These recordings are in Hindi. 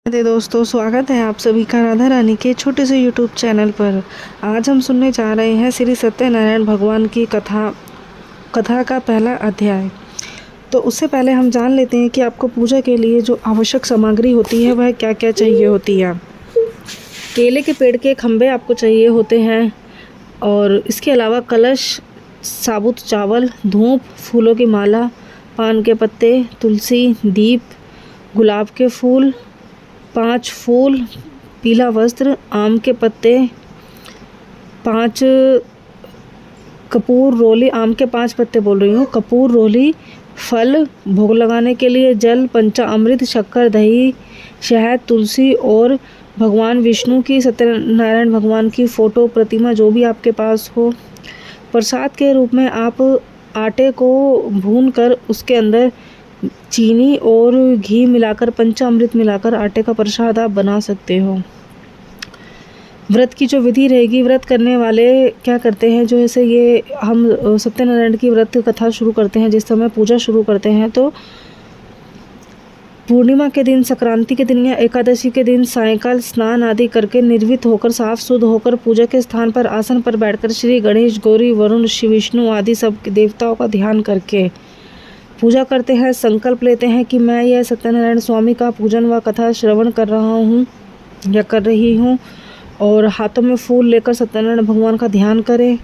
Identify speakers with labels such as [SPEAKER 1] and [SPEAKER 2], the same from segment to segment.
[SPEAKER 1] दोस्तों, स्वागत है आप सभी का राधा रानी के छोटे से यूट्यूब चैनल पर। आज हम सुनने जा रहे हैं श्री सत्यनारायण भगवान की कथा का पहला अध्याय। तो उससे पहले हम जान लेते हैं कि आपको पूजा के लिए जो आवश्यक सामग्री होती है वह क्या क्या चाहिए होती है। केले के पेड़ के खंभे आपको चाहिए होते हैं, और इसके अलावा कलश, साबुत चावल, धूप, फूलों की माला, पान के पत्ते, तुलसी, दीप, गुलाब के फूल, 5 फूल, पीला वस्त्र, आम के पत्ते, 5 कपूर रोली, आम के 5 पत्ते बोल रही हूँ, कपूर रोली, फल, भोग लगाने के लिए जल, पंचामृत, शक्कर, दही, शहद, तुलसी और भगवान विष्णु की, सत्यनारायण भगवान की फ़ोटो, प्रतिमा, जो भी आपके पास हो। प्रसाद के रूप में आप आटे को भूनकर उसके अंदर चीनी और घी मिलाकर, पंचामृत मिलाकर आटे का प्रसाद आप बना सकते हो। व्रत की जो विधि रहेगी, व्रत करने वाले क्या करते हैं, जो ऐसे ये हम सत्यनारायण की व्रत कथा शुरू करते हैं, जिस समय पूजा शुरू करते हैं, तो पूर्णिमा के दिन, संक्रांति के दिन या एकादशी के दिन सायंकाल स्नान आदि करके निर्वित होकर, साफ शुद्ध होकर, पूजा के स्थान पर आसन पर बैठकर श्री गणेश, गौरी, वरुण, शिव, विष्णु आदि सब देवताओं का ध्यान करके पूजा करते हैं। संकल्प लेते हैं कि मैं यह सत्यनारायण स्वामी का पूजन व कथा श्रवण कर रहा हूँ या कर रही हूँ, और हाथों में फूल लेकर सत्यनारायण भगवान का ध्यान करें,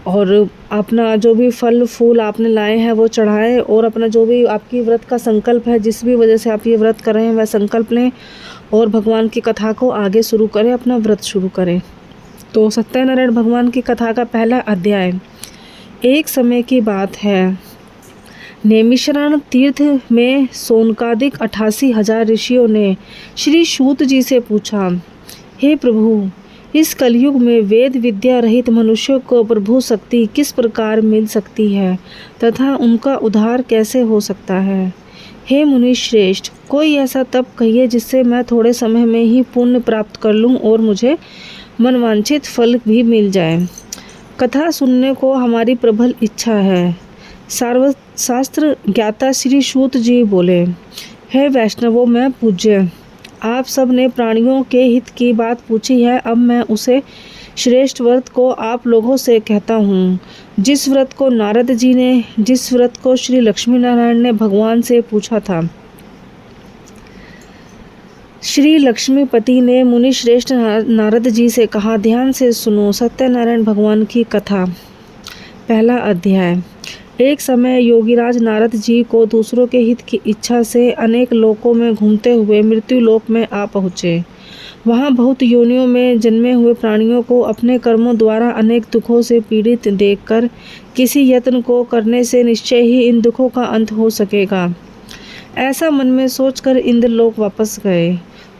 [SPEAKER 1] और अपना जो भी फल फूल आपने लाए हैं वो चढ़ाएं, और अपना जो भी आपकी व्रत का संकल्प है, जिस भी वजह से आप ये व्रत कर रहे हैं, वह संकल्प लें और भगवान की कथा को आगे शुरू करें, अपना व्रत शुरू करें। तो सत्यनारायण भगवान की कथा का पहला अध्याय। एक समय की बात है, नैमिषारण्य तीर्थ में सोनकादिक 88,000 ऋषियों ने श्री सूत जी से पूछा, हे प्रभु, इस कलयुग में वेद विद्या रहित मनुष्यों को प्रभु शक्ति किस प्रकार मिल सकती है तथा उनका उद्धार कैसे हो सकता है। हे मुनि श्रेष्ठ, कोई ऐसा तप कहिए जिससे मैं थोड़े समय में ही पुण्य प्राप्त कर लूं और मुझे मनवांछित फल भी मिल जाए। कथा सुनने को हमारी प्रबल इच्छा है। शास्त्र ज्ञाता श्री सूत जी बोले, हे वैष्णवों, मैं पूज्य, आप सब ने प्राणियों के हित की बात पूछी है। अब मैं उसे श्रेष्ठ व्रत को आप लोगों से कहता हूँ, जिस व्रत को श्री लक्ष्मी नारायण ने भगवान से पूछा था। श्री लक्ष्मीपति ने मुनि श्रेष्ठ नारद जी से कहा, ध्यान से सुनो सत्यनारायण भगवान की कथा। पहला अध्याय। एक समय योगीराज नारद जी को दूसरों के हित की इच्छा से अनेक लोकों में घूमते हुए मृत्यु लोक में आ पहुँचे। वहाँ बहुत योनियों में जन्मे हुए प्राणियों को अपने कर्मों द्वारा अनेक दुखों से पीड़ित देखकर किसी यत्न को करने से निश्चय ही इन दुखों का अंत हो सकेगा, ऐसा मन में सोचकर इंद्रलोक वापस गए।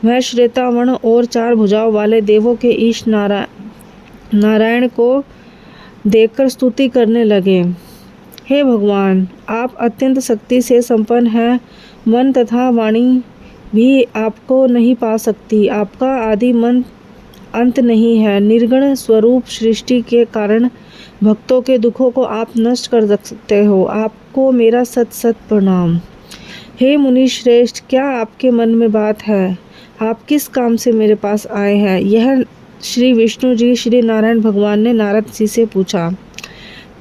[SPEAKER 1] वह श्वेतावर्ण और 4 भुजाओं वाले देवों के ईश नारायण को देखकर स्तुति करने लगे। हे भगवान, आप अत्यंत शक्ति से संपन्न हैं, मन तथा वाणी भी आपको नहीं पा सकती, आपका आदि मन अंत नहीं है, निर्गुण स्वरूप सृष्टि के कारण भक्तों के दुखों को आप नष्ट कर सकते हो, आपको मेरा सत सत प्रणाम। हे मुनि श्रेष्ठ, क्या आपके मन में बात है, आप किस काम से मेरे पास आए हैं? यह श्री विष्णु जी श्री नारायण भगवान ने नारद जी से पूछा।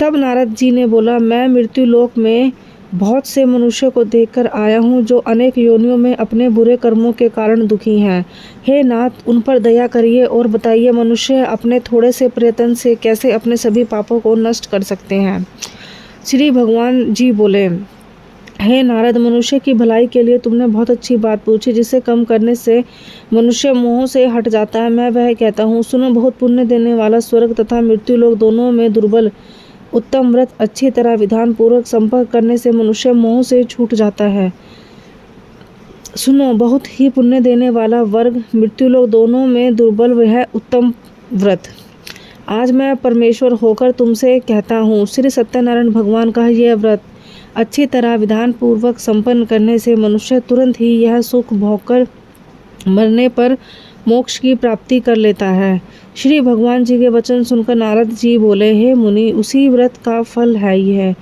[SPEAKER 1] तब नारद जी ने बोला, मैं मृत्यु लोक में बहुत से मनुष्यों को देखकर आया हूँ जो अनेक योनियों में अपने बुरे कर्मों के कारण दुखी हैं। हे नाथ, उन पर दया करिए और बताइए, मनुष्य अपने थोड़े से प्रयत्न से कैसे अपने सभी पापों को नष्ट कर सकते हैं। श्री भगवान जी बोले, हे नारद, मनुष्य की भलाई के लिए तुमने बहुत अच्छी बात पूछी, जिसे कम करने से मनुष्य मोह से हट जाता है। मैं वह कहता हूँ, सुनो, बहुत पुण्य देने वाला स्वर्ग तथा मृत्यु लोक दोनों में दुर्बल उत्तम व्रत अच्छी तरह विधान पूर्वक संपर्क करने से मनुष्य मोह से छूट जाता है। सुनो, बहुत ही पुण्य देने वाला वर्ग मृत्यु लोक दोनों में दुर्बल वह उत्तम व्रत आज मैं परमेश्वर होकर तुमसे कहता हूँ। श्री सत्यनारायण भगवान का यह व्रत अच्छी तरह विधान पूर्वक संपन्न करने से मनुष्य तुरंत ही यह सुख भोगकर मरने पर मोक्ष की प्राप्ति कर लेता है। श्री भगवान जी के वचन सुनकर नारद जी बोले, हे मुनि, उसी व्रत का फल है यह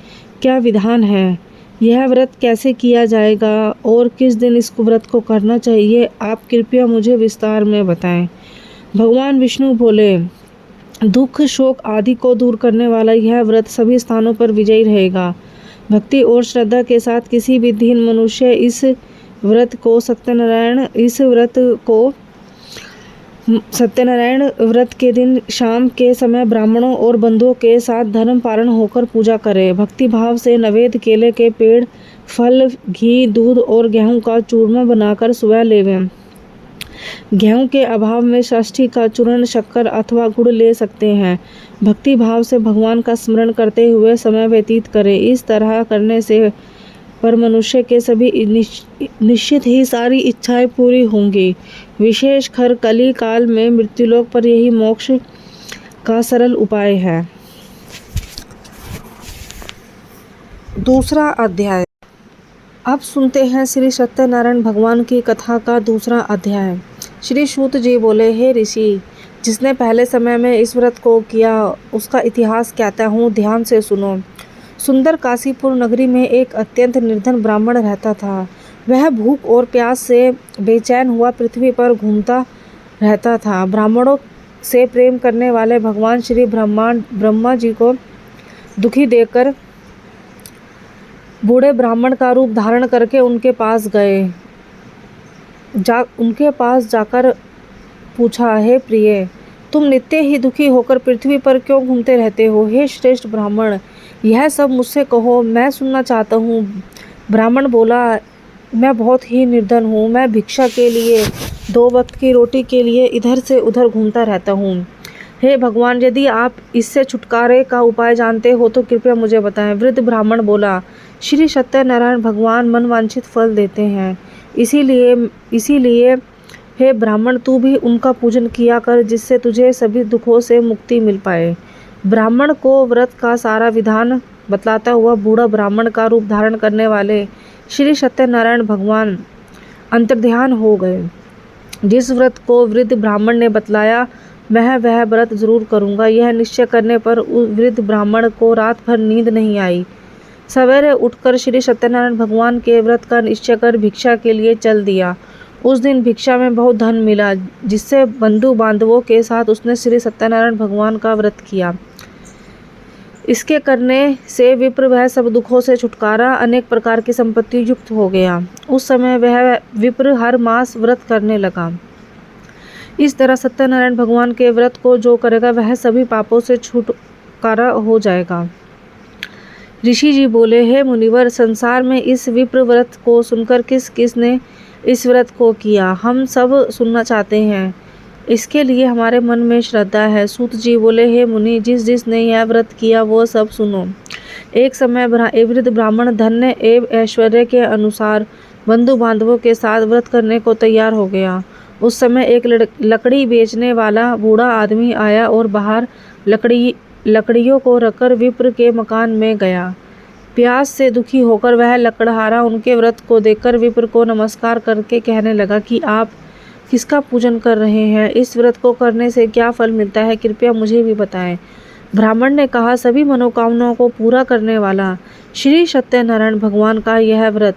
[SPEAKER 1] क्या विधान है? यह व्रत कैसे किया जाएगा और किस दिन इस व्रत को करना चाहिए, आप कृपया मुझे विस्तार में बताएं। भगवान विष्णु बोले, दुख शोक आदि को दूर करने वाला यह व्रत सभी स्थानों पर विजयी रहेगा। भक्ति और श्रद्धा के साथ किसी भी दीन मनुष्य इस व्रत को सत्यनारायण व्रत के दिन शाम के समय ब्राह्मणों और बंधुओं के साथ धर्म पालन होकर पूजा करे। भक्ति भाव से नवेद, केले के पेड़, फल, घी, दूध और गेहूं का चूरमा बनाकर सुबह लेवें। गेहूं के अभाव में षष्ठी का चूर्ण, शक्कर अथवा गुड़ ले सकते हैं। भक्ति भाव से भगवान का स्मरण करते हुए समय व्यतीत करें। इस तरह करने से पर मनुष्य के सभी निश्चित ही सारी इच्छाएं पूरी होंगी। विशेषकर कली काल में मृत्युलोक पर यही मोक्ष का सरल उपाय है। दूसरा अध्याय। अब सुनते हैं श्री सत्यनारायण भगवान की कथा का दूसरा अध्याय। श्री सूत जी बोले, हे ऋषि, जिसने पहले समय में इस व्रत को किया उसका इतिहास कहता हूँ, ध्यान से सुनो। सुंदर काशीपुर नगरी में एक अत्यंत निर्धन ब्राह्मण रहता था। वह भूख और प्यास से बेचैन हुआ पृथ्वी पर घूमता रहता था। ब्राह्मणों से प्रेम करने वाले भगवान श्री ब्रह्मा जी को दुखी देखकर बूढ़े ब्राह्मण का रूप धारण करके उनके पास गए। उनके पास जाकर पूछा, हे प्रिय, तुम नित्य ही दुखी होकर पृथ्वी पर क्यों घूमते रहते हो? हे श्रेष्ठ ब्राह्मण, यह सब मुझसे कहो, मैं सुनना चाहता हूँ। ब्राह्मण बोला, मैं बहुत ही निर्धन हूँ। मैं भिक्षा के लिए, 2 वक्त की रोटी के लिए इधर से उधर घूमता रहता हूँ। हे भगवान, यदि आप इससे छुटकारे का उपाय जानते हो तो कृपया मुझे बताएं। वृद्ध ब्राह्मण बोला, श्री सत्यनारायण भगवान मनवांछित फल देते हैं। इसीलिए हे ब्राह्मण, तू भी उनका पूजन किया कर, जिससे तुझे सभी दुखों से मुक्ति मिल पाए। ब्राह्मण को व्रत का सारा विधान बतलाता हुआ बूढ़ा ब्राह्मण का रूप धारण करने वाले श्री सत्यनारायण भगवान अंतर्ध्यान हो गए। जिस व्रत को वृद्ध ब्राह्मण ने बतलाया, मैं वह व्रत जरूर करूँगा। यह निश्चय करने पर उस वृद्ध ब्राह्मण को रात भर नींद नहीं आई। सवेरे उठकर श्री सत्यनारायण भगवान के व्रत का निश्चय कर भिक्षा के लिए चल दिया। उस दिन भिक्षा में बहुत धन मिला, जिससे बंधु बांधवों के साथ उसने श्री सत्यनारायण भगवान का व्रत किया। इसके करने से विप्र वह सब दुखों से छुटकारा, अनेक प्रकार की संपत्ति युक्त हो गया। उस समय वह विप्र हर मास व्रत करने लगा। इस तरह सत्यनारायण भगवान के व्रत को जो करेगा वह सभी पापों से छुटकारा हो जाएगा। ऋषि जी बोले, हे मुनिवर, संसार में इस विप्र व्रत को सुनकर किस किस ने इस व्रत को किया, हम सब सुनना चाहते हैं। इसके लिए हमारे मन में श्रद्धा है। सूत जी बोले, हे मुनि, जिसने यह व्रत किया वो सब सुनो। एक समय वृद्ध ब्राह्मण धन्य एवं ऐश्वर्य के अनुसार बंधु बांधवों के साथ व्रत करने को तैयार हो गया। उस समय एक लकड़ी बेचने वाला बूढ़ा आदमी आया और बाहर लकड़ियों को रखकर विप्र के मकान में गया। प्यास से दुखी होकर वह लकड़हारा उनके व्रत को देखकर विप्र को नमस्कार करके कहने लगा कि आप किसका पूजन कर रहे हैं? इस व्रत को करने से क्या फल मिलता है, कृपया मुझे भी बताएं। ब्राह्मण ने कहा, सभी मनोकामनाओं को पूरा करने वाला श्री सत्यनारायण भगवान का यह व्रत।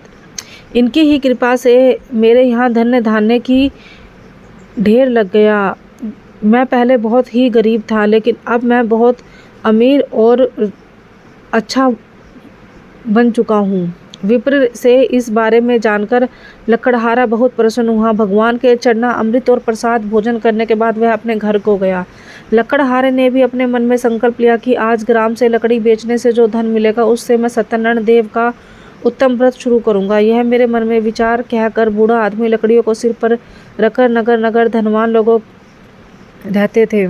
[SPEAKER 1] इनकी ही कृपा से मेरे यहाँ धन्य धान्य की ढेर लग गया। मैं पहले बहुत ही गरीब था, लेकिन अब मैं बहुत अमीर और अच्छा बन चुका हूँ। विप्र से इस बारे में जानकर लकड़हारा बहुत प्रसन्न हुआ। भगवान के चढ़ना अमृत और प्रसाद भोजन करने के बाद वह अपने घर को गया। लकड़हारे ने भी अपने मन में संकल्प लिया कि आज ग्राम से लकड़ी बेचने से जो धन मिलेगा उससे मैं सत्यनारायण देव का उत्तम व्रत शुरू करूंगा। यह मेरे मन में विचार कहकर बूढ़ा आदमी लकड़ियों को सिर पर रखकर नगर नगर धनवान लोगों रहते थे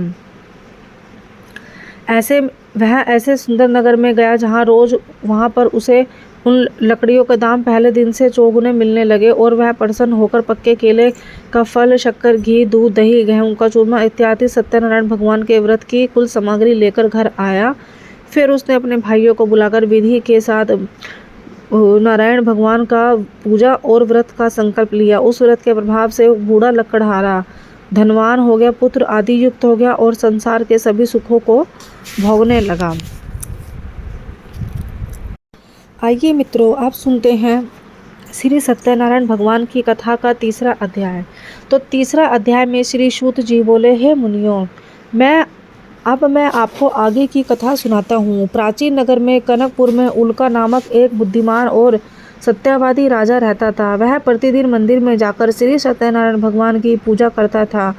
[SPEAKER 1] वह ऐसे सुंदर नगर में गया जहाँ रोज वहाँ पर उसे उन लकड़ियों के दाम पहले दिन से चौगुने मिलने लगे और वह प्रसन्न होकर पक्के केले का फल, शक्कर, घी, दूध, दही, गेहूं का चूरमा इत्यादि सत्यनारायण भगवान के व्रत की कुल सामग्री लेकर घर आया। फिर उसने अपने भाइयों को बुलाकर विधि के साथ नारायण भगवान का पूजा और व्रत का संकल्प लिया। उस व्रत के प्रभाव से बूढ़ा लकड़हारा धनवान हो गया, पुत्र आदि युक्त हो गया और संसार के सभी सुखों को भोगने लगा। आइए मित्रों, आप सुनते हैं श्री सत्यनारायण भगवान की कथा का तीसरा अध्याय। तो तीसरा अध्याय में श्री सूत जी बोले, हे मुनियों, मैं आपको आगे की कथा सुनाता हूँ। प्राचीन नगर में कनकपुर में उल्का नामक एक बुद्धिमान और सत्यवादी राजा रहता था। वह प्रतिदिन मंदिर में जाकर श्री सत्यनारायण भगवान की पूजा करता था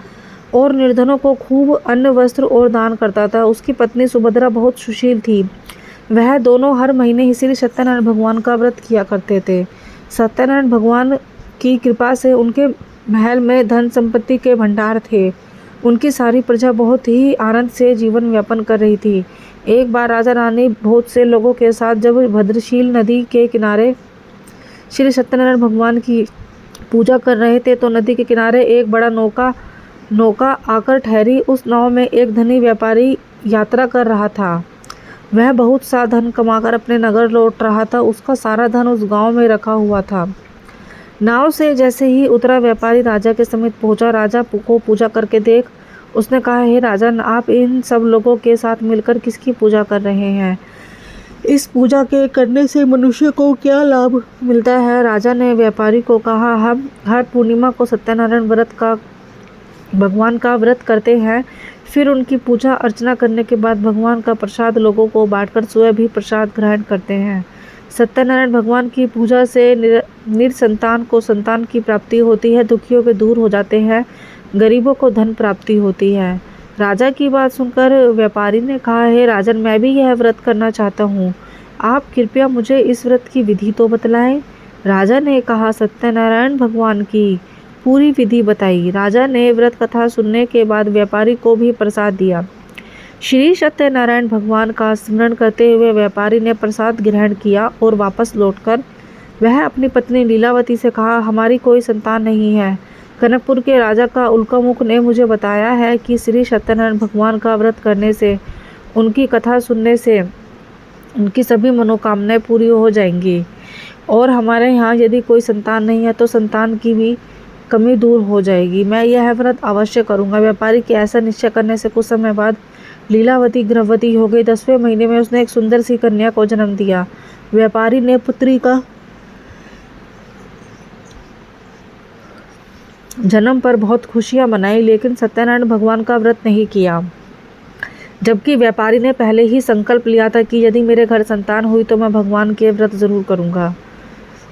[SPEAKER 1] और निर्धनों को खूब अन्न, वस्त्र और दान करता था। उसकी पत्नी सुभद्रा बहुत सुशील थी। वह दोनों हर महीने ही श्री सत्यनारायण भगवान का व्रत किया करते थे। सत्यनारायण भगवान की कृपा से उनके महल में धन संपत्ति के भंडार थे। उनकी सारी प्रजा बहुत ही आनंद से जीवन यापन कर रही थी। एक बार राजा रानी बहुत से लोगों के साथ जब भद्रशील नदी के किनारे श्री सत्यनारायण भगवान की पूजा कर रहे थे तो नदी के किनारे एक बड़ा नौका आकर ठहरी। उस नाव में एक धनी व्यापारी यात्रा कर रहा था। वह बहुत सा धन कमाकर अपने नगर लौट रहा था। उसका सारा धन उस गांव में रखा हुआ था। नाव से जैसे ही उतरा व्यापारी राजा के समीप पहुंचा। राजा को पूजा करके देख उसने कहा, हे राजन, आप इन सब लोगों के साथ मिलकर किसकी पूजा कर रहे हैं? इस पूजा के करने से मनुष्य को क्या लाभ मिलता है? राजा ने व्यापारी को कहा, हम हर पूर्णिमा को सत्यनारायण भगवान का व्रत करते हैं। फिर उनकी पूजा अर्चना करने के बाद भगवान का प्रसाद लोगों को बांटकर स्वयं भी प्रसाद ग्रहण करते हैं। सत्यनारायण भगवान की पूजा से निरसंतान को संतान की प्राप्ति होती है, दुखियों के दूर हो जाते हैं, गरीबों को धन प्राप्ति होती है। राजा की बात सुनकर व्यापारी ने कहा, हे राजन, मैं भी यह व्रत करना चाहता हूँ। आप कृपया मुझे इस व्रत की विधि तो बतलाएं। राजा ने कहा, सत्यनारायण भगवान की पूरी विधि बताई। राजा ने व्रत कथा सुनने के बाद व्यापारी को भी प्रसाद दिया। श्री सत्यनारायण भगवान का स्मरण करते हुए व्यापारी ने प्रसाद ग्रहण किया और वापस लौटकर वह अपनी पत्नी लीलावती से कहा, हमारी कोई संतान नहीं है। कनकपुर के राजा का उल्कामुख ने मुझे बताया है कि श्री सत्यनारायण भगवान का व्रत करने से, उनकी कथा सुनने से उनकी सभी मनोकामनाएं पूरी हो जाएंगी और हमारे यहाँ यदि कोई संतान नहीं है तो संतान की भी कमी दूर हो जाएगी। मैं यह व्रत अवश्य करूँगा। व्यापारी के ऐसा निश्चय करने से कुछ समय बाद लीलावती गर्भवती हो गई। 10वें महीने में उसने एक सुंदर सी कन्या को जन्म दिया। व्यापारी ने पुत्री का जन्म पर बहुत खुशियां मनाई, लेकिन सत्यनारायण भगवान का व्रत नहीं किया। जबकि व्यापारी ने पहले ही संकल्प लिया था कि यदि मेरे घर संतान हुई तो मैं भगवान के व्रत जरूर करूंगा।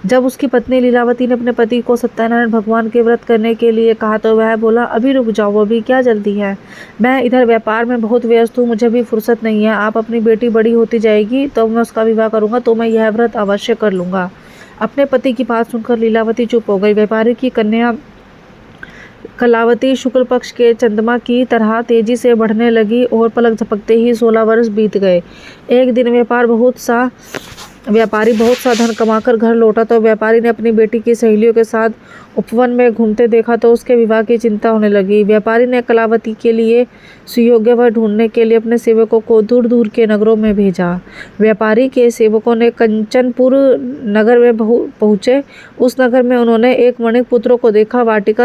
[SPEAKER 1] जब उसकी पत्नी लीलावती ने अपने पति को सत्यनारायण भगवान के व्रत करने के लिए कहा तो वह बोला, अभी रुक जाओ, अभी क्या जल्दी है? मैं इधर व्यापार में बहुत व्यस्त हूँ, मुझे भी फुर्सत नहीं है। आप अपनी बेटी बड़ी होती जाएगी तो मैं उसका विवाह करूँगा, तो मैं यह व्रत अवश्य कर लूँगा। अपने पति की बात सुनकर लीलावती चुप हो गई। व्यापारी की कन्या कलावती शुक्ल पक्ष के चंद्रमा की तरह तेजी से बढ़ने लगी और पलक झपकते ही 16 वर्ष बीत गए। एक दिन व्यापारी बहुत सा धन कमाकर घर लौटा तो व्यापारी ने अपनी बेटी की सहेलियों के साथ उपवन में घूमते देखा तो उसके विवाह की चिंता होने लगी। व्यापारी ने कलावती के लिए सुयोग्य वर ढूंढने के लिए अपने सेवकों को दूर दूर के नगरों में भेजा। व्यापारी के सेवकों ने कंचनपुर नगर में पहुँचे। उस नगर में उन्होंने एक वणिक पुत्र को देखा। वणिक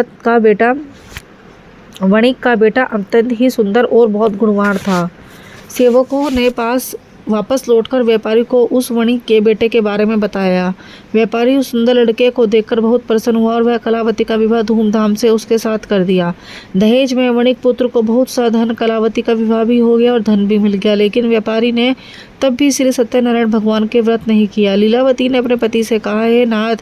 [SPEAKER 1] का बेटा अत्यंत ही सुंदर और बहुत गुणवान था। सेवकों ने वापस लौटकर व्यापारी को उस वणिक के बेटे के बारे में बताया। व्यापारी उस सुंदर लड़के को देखकर बहुत प्रसन्न हुआ और वह कलावती का विवाह धूमधाम से उसके साथ कर दिया। दहेज में वणिक पुत्र को बहुत सा धन, कलावती का विवाह भी हो गया और धन भी मिल गया। लेकिन व्यापारी ने तब भी श्री सत्यनारायण भगवान के व्रत नहीं किया। लीलावती ने अपने पति से कहा, हे नाथ,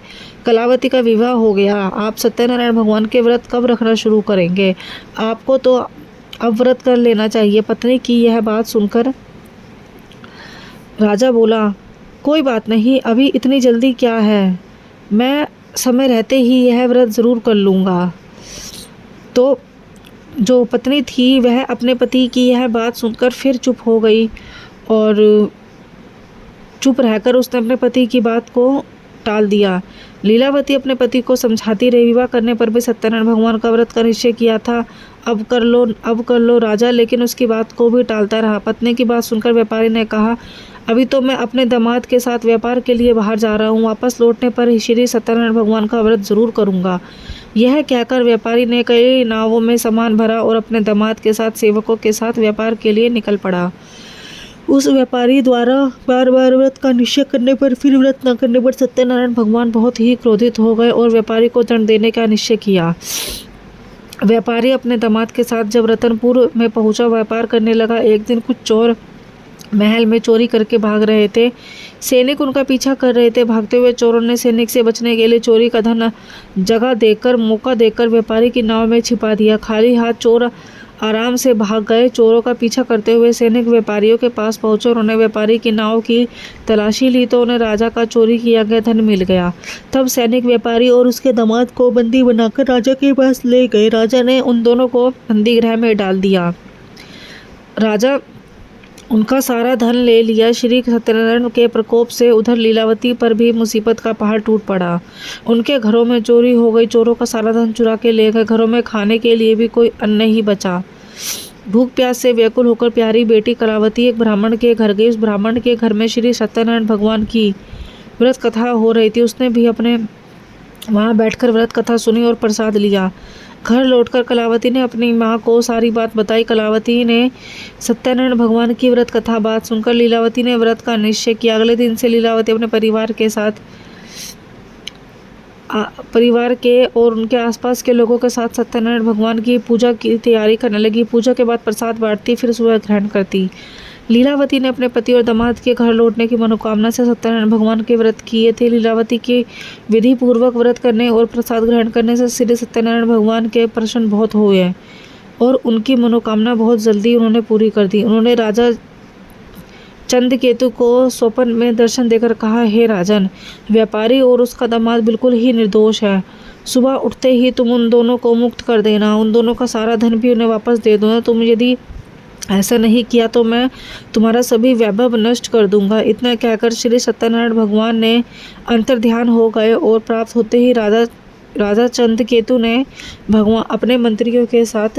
[SPEAKER 1] कलावती का विवाह हो गया, आप सत्यनारायण भगवान के व्रत कब रखना शुरू करेंगे? आपको तो अब व्रत कर लेना चाहिए। पत्नी की यह बात सुनकर राजा बोला, कोई बात नहीं, अभी इतनी जल्दी क्या है, मैं समय रहते ही यह व्रत ज़रूर कर लूँगा। तो जो पत्नी थी वह अपने पति की यह बात सुनकर फिर चुप हो गई और चुप रहकर उसने अपने पति की बात को टाल दिया। लीलावती अपने पति को समझाती रही। विवाह करने पर भी सत्यनारायण भगवान का व्रत का निश्चय किया था, अब कर लो राजा, लेकिन उसकी बात को भी टालता रहा। पत्नी की बात सुनकर व्यापारी ने कहा, अभी तो मैं अपने दामाद के साथ व्यापार के लिए बाहर जा रहा हूँ, वापस लौटने पर ही श्री सत्यनारायण भगवान का व्रत जरूर करूँगा। यह कहकर व्यापारी ने कई नावों में सामान भरा और अपने दामाद के साथ सेवकों के साथ व्यापार के लिए निकल पड़ा। उस व्यापारी द्वारा बार बार व्रत का निश्चय करने पर फिर व्रत न करने पर सत्यनारायण भगवान बहुत ही क्रोधित हो गए और व्यापारी को दंड देने का निश्चय किया। व्यापारी अपने दामाद के साथ जब रतनपुर में पहुंचा, व्यापार करने लगा। एक दिन कुछ चोर महल में चोरी करके भाग रहे थे। सैनिक उनका पीछा कर रहे थे। भागते हुए चोरों ने सैनिक से बचने के लिए चोरी का धन मौका देकर व्यापारी की नाव में छिपा दिया। खाली हाथ चोर आराम से भाग गए। चोरों का पीछा करते हुए सैनिक व्यापारियों के पास पहुंचे। उन्होंने व्यापारी की नाव की तलाशी ली तो उन्हें राजा का चोरी किया गया धन मिल गया। तब सैनिक व्यापारी और उसके दामाद को बंदी बनाकर राजा के पास ले गए। राजा ने उन दोनों को बंदी गृह में डाल दिया। राजा उनका सारा धन ले लिया। श्री सत्यनारायण के प्रकोप से उधर लीलावती पर भी मुसीबत का पहाड़ टूट पड़ा। उनके घरों में चोरी हो गई। चोरों का सारा धन चुरा के ले गए। घरों में खाने के लिए भी कोई अन्न नहीं बचा। भूख प्यास से व्याकुल होकर प्यारी बेटी कलावती एक ब्राह्मण के घर गई। उस ब्राह्मण के घर में श्री सत्यनारायण भगवान की व्रत कथा हो रही थी। उसने भी अपने वहाँ बैठकर व्रत कथा सुनी और प्रसाद लिया। घर लौटकर कलावती ने अपनी माँ को सारी बात बताई। कलावती ने सत्यनारायण भगवान की व्रत कथा बात सुनकर लीलावती ने व्रत का निश्चय किया। अगले दिन से लीलावती अपने परिवार के और उनके आसपास के लोगों के साथ सत्यनारायण भगवान की पूजा की तैयारी करने लगी। पूजा के बाद प्रसाद बांटती, फिर सुबह ग्रहण करती। लीलावती ने अपने पति और दामाद के घर लौटने की मनोकामना से सत्यनारायण भगवान के व्रत किए थे। लीलावती के विधि पूर्वक व्रत करने और प्रसाद ग्रहण करने से श्री सत्यनारायण भगवान के प्रसन्न बहुत हुए और उनकी मनोकामना बहुत जल्दी उन्होंने पूरी कर दी। उन्होंने राजा चंद्रकेतु को स्वप्न में दर्शन देकर कहा, हे राजन, व्यापारी और उसका दामाद बिल्कुल ही निर्दोष है। सुबह उठते ही तुम उन दोनों को मुक्त कर देना। उन दोनों का सारा धन भी उन्हें वापस दे दो। तुम यदि ऐसा नहीं किया तो मैं तुम्हारा सभी वैभव नष्ट कर दूंगा। इतना कहकर श्री सत्यनारायण भगवान ने अंतर्ध्यान हो गए और प्राप्त होते ही राजा चंद्रकेतु ने भगवान अपने मंत्रियों के साथ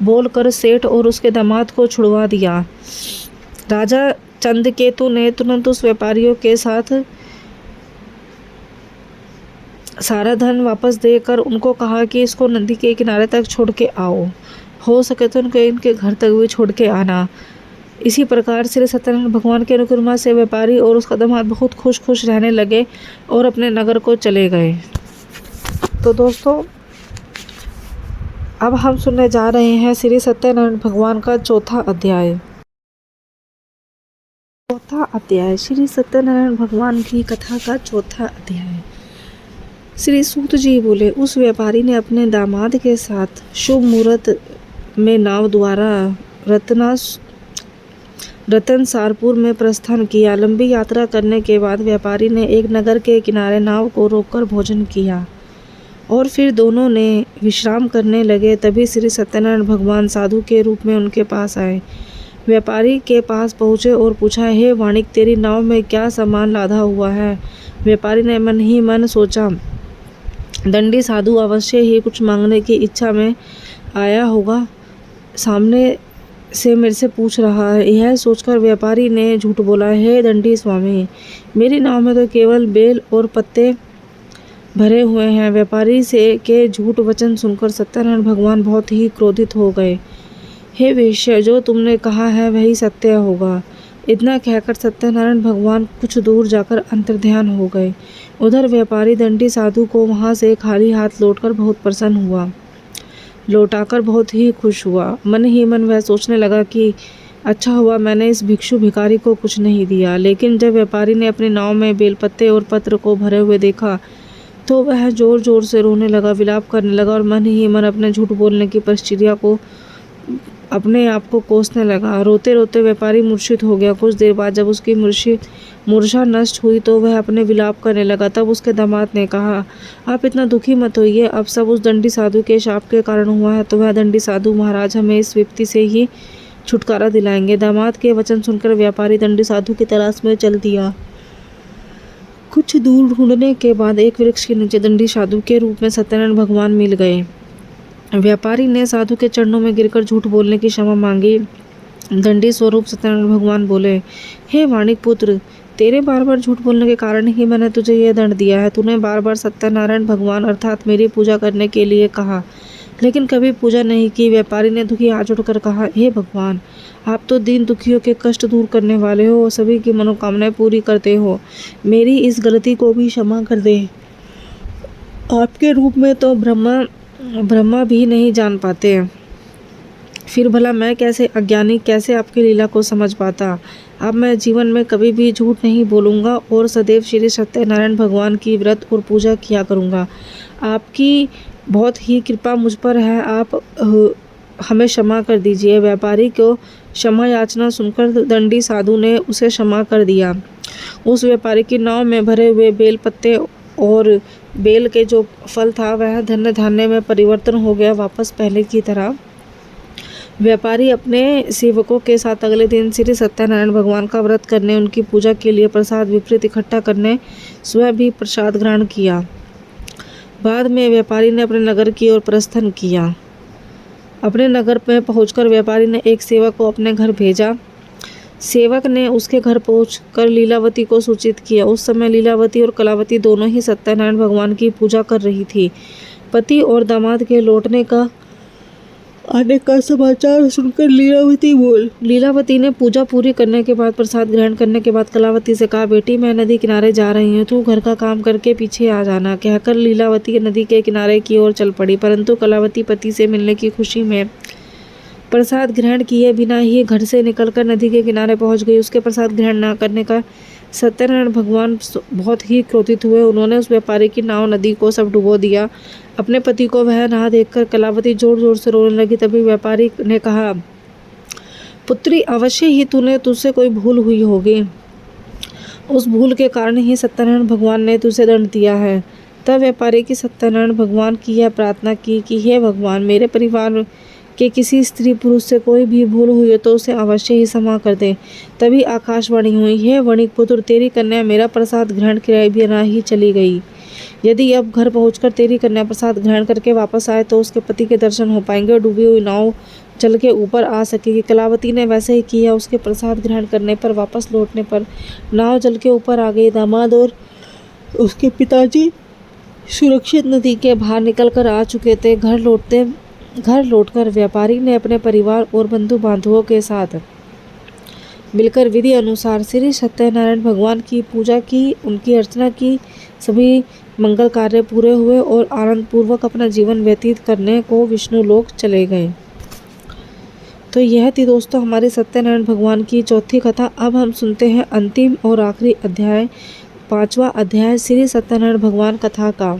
[SPEAKER 1] बोलकर सेठ और उसके दामाद को छुड़वा दिया। राजा चंद्रकेतु ने तुरंत उस व्यापारियों के साथ सारा धन वापस देकर उनको कहा कि इसको नदी के किनारे तक छोड़ के आओ। हो सके तो उनको इनके घर तक भी छोड़ के आना। इसी प्रकार श्री सत्यनारायण भगवान के अनुग्रह से व्यापारी और उसका दामाद बहुत खुश रहने लगे और अपने नगर को चले गए। तो दोस्तों, अब हम सुनने जा रहे हैं श्री सत्यनारायण भगवान का चौथा अध्याय। श्री सत्यनारायण भगवान की कथा का चौथा अध्याय। श्री सूत जी बोले, उस व्यापारी ने अपने दामाद के साथ शुभ मुहूर्त में नाव द्वारा रतनसारपुर में प्रस्थान किया। लंबी यात्रा करने के बाद व्यापारी ने एक नगर के किनारे नाव को रोककर भोजन किया और फिर दोनों ने विश्राम करने लगे। तभी श्री सत्यनारायण भगवान साधु के रूप में उनके पास आए। व्यापारी के पास पहुँचे और पूछा, हे वाणिक, तेरी नाव में क्या सामान लादा हुआ है? व्यापारी ने मन ही मन सोचा, दंडी साधु अवश्य ही कुछ मांगने की इच्छा में आया होगा, सामने से मेरे से पूछ रहा है। यह सोचकर व्यापारी ने झूठ बोला, हे दंडी स्वामी, मेरी नाव में तो केवल बेल और पत्ते भरे हुए हैं। व्यापारी से के झूठ वचन सुनकर सत्यनारायण भगवान बहुत ही क्रोधित हो गए। हे वेश्या, जो तुमने कहा है वही सत्य होगा। इतना कहकर सत्यनारायण भगवान कुछ दूर जाकर अंतर्ध्यान हो गए। उधर व्यापारी दंडी साधु को वहां से खाली हाथ लौटाकर बहुत ही खुश हुआ। मन ही मन वह सोचने लगा कि अच्छा हुआ मैंने इस भिक्षु भिखारी को कुछ नहीं दिया। लेकिन जब व्यापारी ने अपनी नाव में बेलपत्ते और पत्र को भरे हुए देखा तो वह जोर जोर से रोने लगा, विलाप करने लगा और मन ही मन अपने झूठ बोलने की परिचर्या को अपने आप को कोसने लगा। रोते रोते व्यापारी मूर्छित हो गया। कुछ देर बाद जब उसकी मूर्छा नष्ट हुई तो वह अपने विलाप करने लगा। तब उसके दामाद ने कहा, आप इतना दुखी मत होइए, अब सब उस दंडी साधु के शाप के कारण हुआ है। तो वह दंडी साधु महाराज हमें इस विपत्ति से ही छुटकारा दिलाएंगे। दामाद के वचन सुनकर व्यापारी दंडी साधु की तलाश में चल दिया। कुछ दूर ढूंढने के बाद एक वृक्ष के नीचे दंडी साधु के रूप में सत्यनारायण भगवान मिल गए। व्यापारी ने साधु के चरणों में गिरकर झूठ बोलने की क्षमा मांगी। दंडी स्वरूप सत्यनारायण भगवान बोले, हे वाणिक पुत्र, तेरे बार बार झूठ बोलने के कारण ही मैंने तुझे यह दंड दिया है। तूने बार बार सत्यनारायण भगवान अर्थात मेरी पूजा करने के लिए कहा, लेकिन कभी पूजा नहीं की। व्यापारी ने दुखी हाथ जोड़कर कहा, हे भगवान, आप तो दीन दुखियों के कष्ट दूर करने वाले हो और सभी की मनोकामनाएं पूरी करते हो। मेरी इस गलती को भी क्षमा कर दे। आपके रूप में तो ब्रह्मा भी नहीं जान पाते, फिर भला मैं कैसे अज्ञानी कैसे आपकी लीला को समझ पाता। अब मैं जीवन में कभी भी झूठ नहीं बोलूँगा और सदैव श्री सत्यनारायण भगवान की व्रत और पूजा किया करूँगा। आपकी बहुत ही कृपा मुझ पर है, आप हमें क्षमा कर दीजिए। व्यापारी को क्षमा याचना सुनकर दंडी साधु ने उसे क्षमा कर दिया। उस व्यापारी की नाव में भरे हुए बेल पत्ते और बेल के जो फल था वह धन्य धान्य में परिवर्तन हो गया, वापस पहले की तरह। व्यापारी अपने सेवकों के साथ अगले दिन श्री सत्यनारायण भगवान का व्रत करने, उनकी पूजा के लिए प्रसाद विपरीत इकट्ठा करने स्वयं भी प्रसाद ग्रहण किया। बाद में व्यापारी ने अपने नगर की ओर प्रस्थान किया। अपने नगर में पहुंचकर व्यापारी ने एक सेवक को अपने घर भेजा। सेवक ने उसके घर पहुंचकर लीलावती को सूचित किया। उस समय लीलावती और कलावती दोनों ही सत्यनारायण भगवान की पूजा कर रही थी। पति और दामाद के लौटने का आने का समाचार सुनकर लीलावती ने पूजा पूरी करने के बाद प्रसाद ग्रहण करने के बाद कलावती से कहा, बेटी मैं नदी किनारे जा रही हूँ, तू घर का काम करके पीछे आ जाना। कहकर लीलावती नदी के किनारे की ओर चल पड़ी, परंतु कलावती पति से मिलने की खुशी में प्रसाद ग्रहण किए बिना ही घर से निकलकर नदी के किनारे पहुंच गई। उसके प्रसाद ग्रहण न करने का सत्यनारायण भगवान बहुत ही क्रोधित हुए। उन्होंने उस व्यापारी की नाव नदी को सब डुबो दिया। अपने पति को वह नहा देखकर कलावती जोर जोर से रोने लगी। तभी व्यापारी ने कहा, पुत्री, अवश्य ही तुझसे कोई भूल हुई होगी। उस भूल के कारण ही सत्यनारायण भगवान ने तुझे दंड दिया है। तब व्यापारी की सत्यनारायण भगवान की यह प्रार्थना की कि हे भगवान, मेरे परिवार के किसी स्त्री पुरुष से कोई भी भूल हुई हो तो उसे अवश्य ही क्षमा कर दे। तभी आकाशवाणी हुई, हे वणिक पुत्र, तेरी कन्या मेरा प्रसाद ग्रहण किए बिना ही चली गई। यदि अब घर पहुंचकर तेरी कन्या प्रसाद ग्रहण करके वापस आए तो उसके पति के दर्शन हो पाएंगे और डूबी हुई नाव जल के ऊपर आ सकेगी। कलावती ने वैसे ही किया। उसके प्रसाद ग्रहण करने पर वापस लौटने पर नाव जल के ऊपर आ गई। दामाद और उसके पिताजी सुरक्षित नदी के बाहर निकल कर आ चुके थे। घर लौटकर व्यापारी ने अपने परिवार और बंधु बांधवों के साथ मिलकर विधि अनुसार श्री सत्यनारायण भगवान की पूजा की, उनकी अर्चना की। सभी मंगल कार्य पूरे हुए और आनंद पूर्वक अपना जीवन व्यतीत करने को विष्णु लोक चले गए। तो यह थी दोस्तों हमारी सत्यनारायण भगवान की चौथी कथा। अब हम सुनते हैं अंतिम और आखिरी अध्याय, 5वां अध्याय श्री सत्यनारायण भगवान कथा का।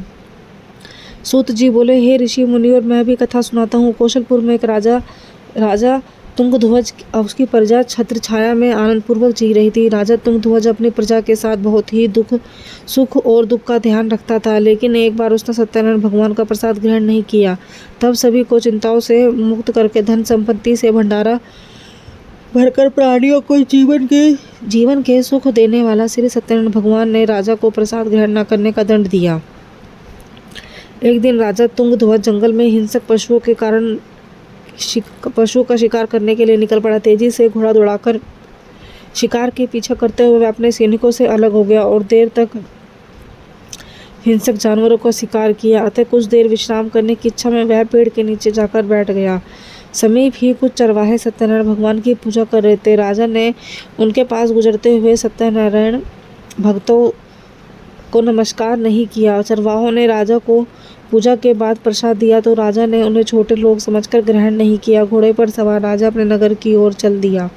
[SPEAKER 1] सूत जी बोले, हे ऋषि मुनि, और मैं भी कथा सुनाता हूँ। कौशलपुर में एक राजा तुंगध्वज, उसकी प्रजा छत्र छाया में आनंद पूर्वक जी रही थी। राजा तुंगध्वज अपनी प्रजा के साथ बहुत ही सुख और दुख का ध्यान रखता था, लेकिन एक बार उसने सत्यनारायण भगवान का प्रसाद ग्रहण नहीं किया। तब सभी को चिंताओं से मुक्त करके धन संपत्ति से भंडारा भरकर प्राणियों को जीवन के सुख देने वाला श्री सत्यनारायण भगवान ने राजा को प्रसाद ग्रहण न करने का दंड दिया। एक दिन राजा तुंगध्वज जंगल में हिंसक पशुओं के कारण पशुओं का शिकार करने के लिए निकल पड़ा। तेजी से घोड़ा दौड़ाकर शिकार के पीछा करते हुए वह अपने सैनिकों से अलग हो गया और देर तक हिंसक जानवरों का शिकार किया। अतः कुछ देर विश्राम करने की इच्छा में वह पेड़ के नीचे जाकर बैठ गया। समीप ही कुछ चरवाहे सत्यनारायण भगवान की पूजा कर रहे थे। राजा ने उनके पास गुजरते हुए सत्यनारायण भक्तों को नमस्कार नहीं किया। चरवाहों ने राजा को पूजा के बाद प्रसाद दिया तो राजा ने उन्हें छोटे लोग समझकर ग्रहण नहीं किया। घोड़े पर सवार राजा अपने नगर की ओर चल दिया।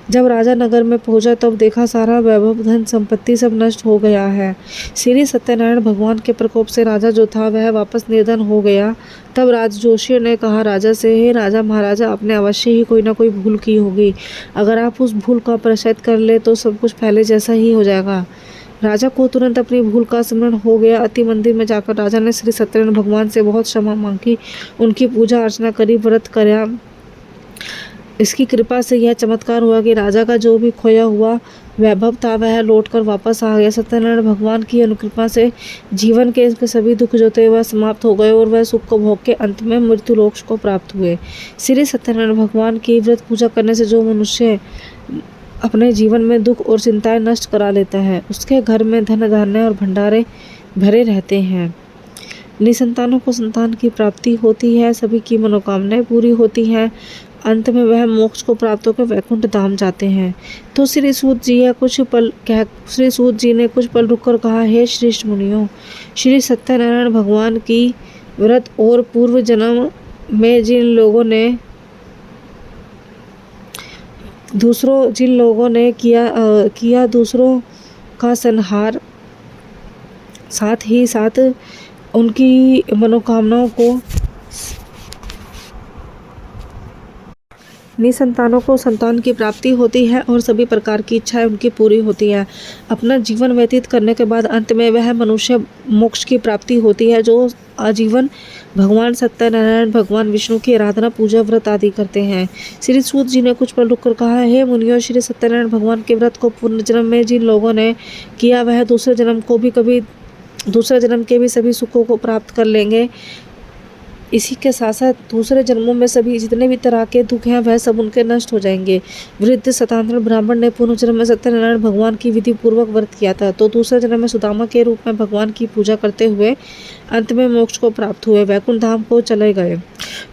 [SPEAKER 1] जब राजा नगर में पहुंचा तब देखा सारा वैभव, धन संपत्ति सब नष्ट हो गया है। श्री सत्यनारायण भगवान के प्रकोप से राजा जो था वह वापस निर्धन हो गया। तब राजजोशियों ने कहा राजा से, हे राजा महाराजा, आपने अवश्य ही कोई ना कोई भूल की होगी। अगर आप उस भूल का प्रायश्चित कर ले तो सब कुछ पहले जैसा ही हो जाएगा। राजा को तुरंत अपनी भूल का स्मरण हो गया। अति मंदिर में जाकर राजा ने श्री सत्यनारायण भगवान से बहुत क्षमा मांगी, उनकी पूजा अर्चना करी, व्रत कराया। इसकी कृपा से यह चमत्कार हुआ कि राजा का जो भी खोया हुआ वैभव था वह लौटकर वापस आ गया। सत्यनारायण भगवान की अनुकृपा से जीवन के इसके सभी दुख जो थे वह समाप्त हो गए और वह सुख को भोग के अंत में मृत्यु लोक को प्राप्त हुए। श्री सत्यनारायण भगवान की व्रत पूजा करने से जो मनुष्य अपने जीवन में दुख और चिंताएं नष्ट करा लेता है, उसके घर में धन धान्य और भंडारे भरे रहते हैं। निसंतानों को संतान की प्राप्ति होती है, सभी की मनोकामनाएं पूरी होती हैं, अंत में वह मोक्ष को प्राप्त होकर वैकुंठ धाम जाते हैं। तो श्री सूत जी ने कुछ पल रुककर कहा, हे श्रेष्ठ मुनियों, श्री सत्यनारायण भगवान की व्रत और पूर्व जन्म में जिन लोगों ने किया दूसरों का संहार, साथ ही साथ उनकी मनोकामनाओं को निसंतानों को संतान की प्राप्ति होती है और सभी प्रकार की इच्छाएं उनकी पूरी होती है। अपना जीवन व्यतीत करने के बाद अंत में वह मनुष्य मोक्ष की प्राप्ति होती है, जो आजीवन भगवान सत्यनारायण भगवान विष्णु की आराधना, पूजा, व्रत आदि करते हैं। श्री सूत जी ने कुछ पल रुककर कहा, हे मुनियों, श्री सत्यनारायण भगवान के व्रत को पूर्ण जन्म में जिन लोगों ने किया, वह दूसरे जन्म के भी सभी सुखों को प्राप्त कर लेंगे। इसी के साथ साथ दूसरे जन्मों में सभी जितने भी तरह के दुख हैं वह सब उनके नष्ट हो जाएंगे। वृद्ध शतानन ब्राह्मण ने पूर्व जन्म में सत्यनारायण भगवान की विधि पूर्वक व्रत किया था, तो दूसरे जन्म में सुदामा के रूप में भगवान की पूजा करते हुए अंत में मोक्ष को प्राप्त हुए, वैकुंठ धाम को चले गए।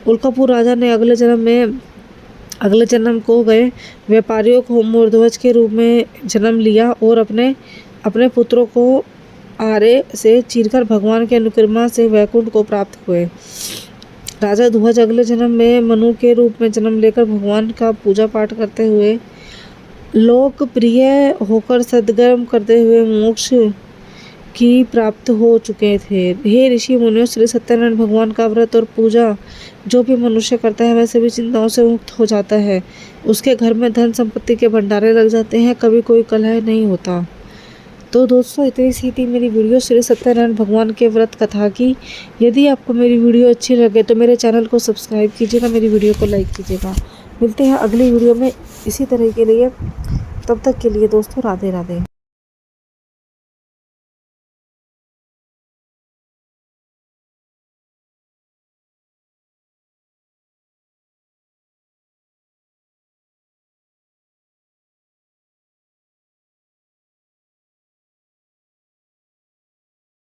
[SPEAKER 1] उल्कापुर राजा ने अगले जन्म को गए व्यापारियों को मूर्ध्वज के रूप में जन्म लिया और अपने पुत्रों को आरे से चीरकर भगवान के अनुकृपा से वैकुंठ को प्राप्त हुए। राजा ध्वज अगले जन्म में मनु के रूप में जन्म लेकर भगवान का पूजा पाठ करते हुए लोकप्रिय होकर सद्गर्म करते हुए मोक्ष की प्राप्त हो चुके थे। हे ऋषि मुनियों, श्री सत्यनारायण भगवान का व्रत और पूजा जो भी मनुष्य करता है वह सभी चिंताओं से मुक्त हो जाता है। उसके घर में धन संपत्ति के भंडारे लग जाते हैं, कभी कोई कलह नहीं होता। तो दोस्तों, इतनी सी थी मेरी वीडियो श्री सत्यनारायण भगवान के व्रत कथा की। यदि आपको मेरी वीडियो अच्छी लगे तो मेरे चैनल को सब्सक्राइब कीजिएगा, मेरी वीडियो को लाइक कीजिएगा। मिलते हैं अगली वीडियो में इसी तरह के लिए। तब तक के लिए दोस्तों, राधे राधे।